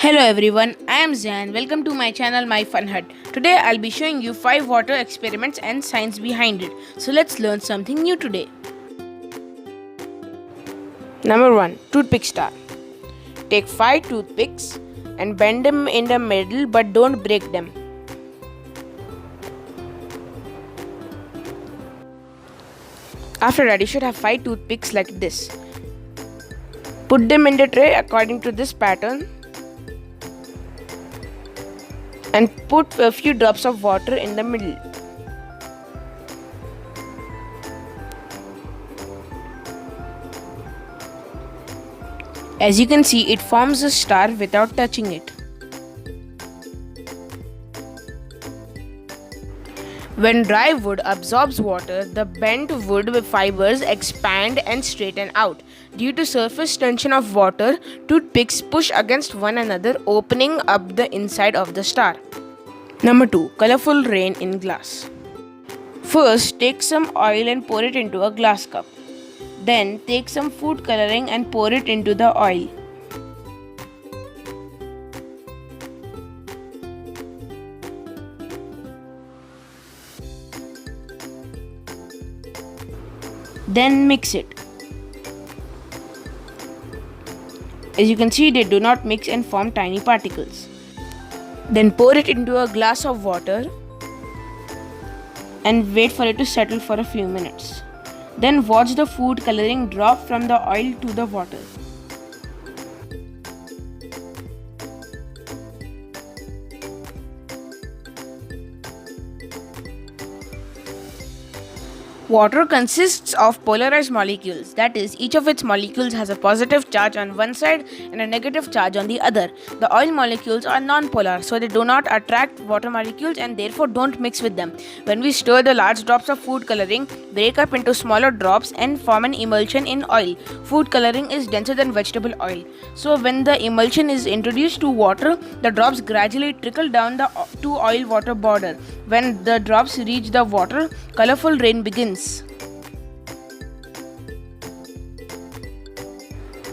Hello everyone, I am Zahan. Welcome to my channel My Fun Hut. Today I'll be showing you 5 water experiments and science behind it. So let's learn something new today. Number 1. Toothpick Star. Take 5 toothpicks and bend them in the middle but don't break them. After that you should have 5 toothpicks like this. Put them in the tray according to this pattern and put a few drops of water in the middle. As you can see, it forms a star without touching it. When dry wood absorbs water, the bent wood fibers expand and straighten out. Due to surface tension of water, toothpicks push against one another, opening up the inside of the star. Number 2. Colourful rain in glass. First, take some oil and pour it into a glass cup. Then, take some food coloring and pour it into the oil. Then mix it. As you can see, they do not mix and form tiny particles. Then pour it into a glass of water and wait for it to settle for a few minutes. Then watch the food coloring drop from the oil to the water. Water consists of polarized molecules, that is, each of its molecules has a positive charge on one side and a negative charge on the other. The oil molecules are non-polar, so they do not attract water molecules and therefore don't mix with them. When we stir, the large drops of food coloring break up into smaller drops and form an emulsion in oil. Food coloring is denser than vegetable oil, so when the emulsion is introduced to water, the drops gradually trickle down the to oil-water border. When the drops reach the water, colorful rain begins.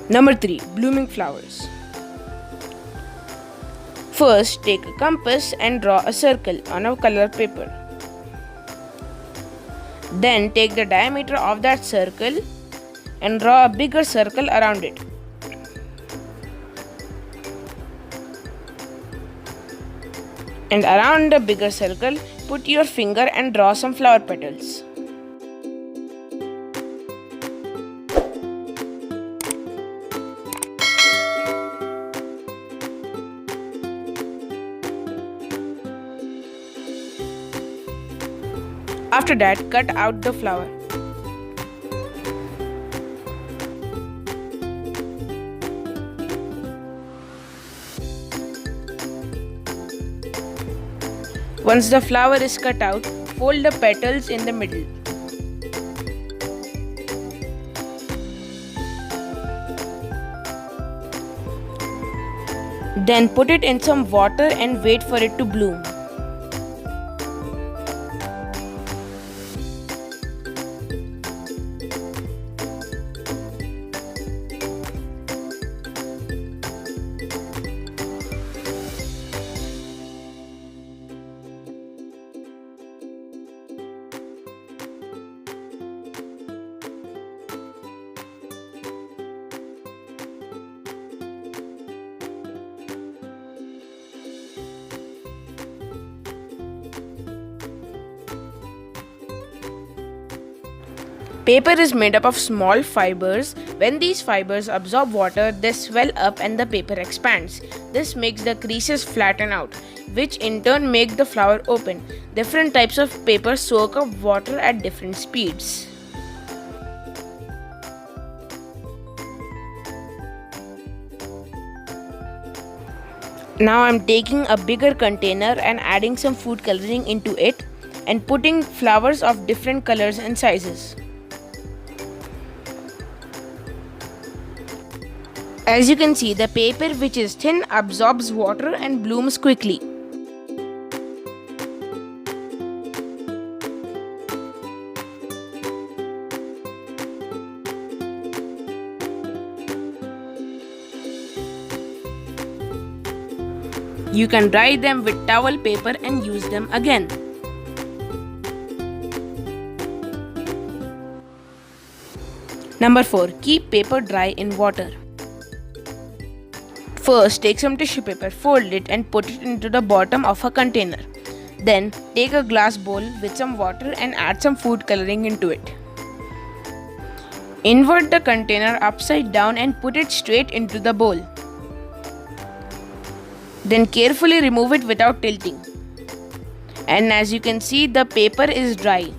Number 3. Blooming flowers. First, take a compass and draw a circle on a color paper. Then take the diameter of that circle and draw a bigger circle around it. And around the bigger circle, put your finger and draw some flower petals. After that, cut out the flower. Once the flower is cut out, fold the petals in the middle. Then put it in some water and wait for it to bloom. Paper is made up of small fibers. When these fibers absorb water, they swell up and the paper expands. This makes the creases flatten out, which in turn make the flower open. Different types of paper soak up water at different speeds. Now I am taking a bigger container and adding some food coloring into it and putting flowers of different colors and sizes. As you can see, the paper, which is thin, absorbs water and blooms quickly. You can dry them with towel paper and use them again. Number 4. Keep paper dry in water. First, take some tissue paper, fold it and put it into the bottom of a container. Then, take a glass bowl with some water and add some food coloring into it. Invert the container upside down and put it straight into the bowl. Then carefully remove it without tilting. And as you can see, the paper is dry.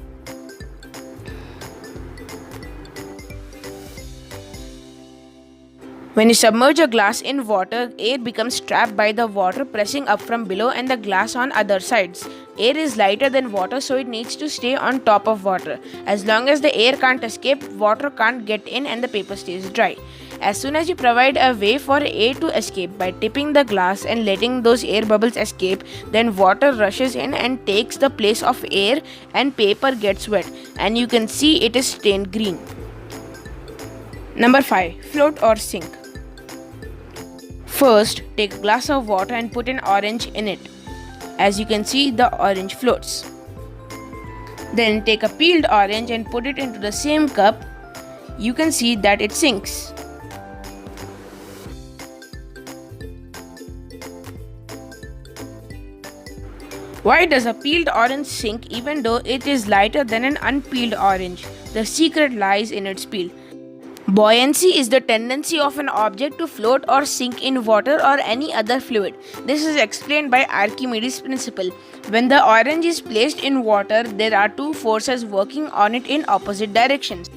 When you submerge a glass in water, air becomes trapped by the water pressing up from below and the glass on other sides. Air is lighter than water, so it needs to stay on top of water. As long as the air can't escape, water can't get in and the paper stays dry. As soon as you provide a way for air to escape by tipping the glass and letting those air bubbles escape, then water rushes in and takes the place of air and paper gets wet, and you can see it is stained green. Number 5. Float or sink. First, take a glass of water and put an orange in it. As you can see, the orange floats. Then take a peeled orange and put it into the same cup. You can see that it sinks. Why does a peeled orange sink even though it is lighter than an unpeeled orange? The secret lies in its peel. Buoyancy is the tendency of an object to float or sink in water or any other fluid. This is explained by Archimedes' principle. When the orange is placed in water, there are two forces working on it in opposite directions.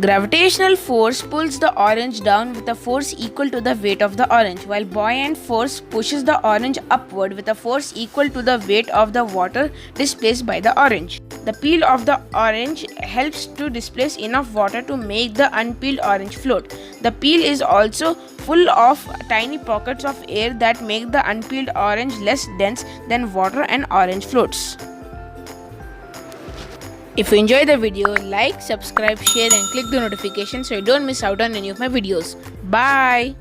Gravitational force pulls the orange down with a force equal to the weight of the orange, while buoyant force pushes the orange upward with a force equal to the weight of the water displaced by the orange. The peel of the orange helps to displace enough water to make the unpeeled orange float. The peel is also full of tiny pockets of air that make the unpeeled orange less dense than water and orange floats. If you enjoyed the video, like, subscribe, share and click the notification so you don't miss out on any of my videos. Bye!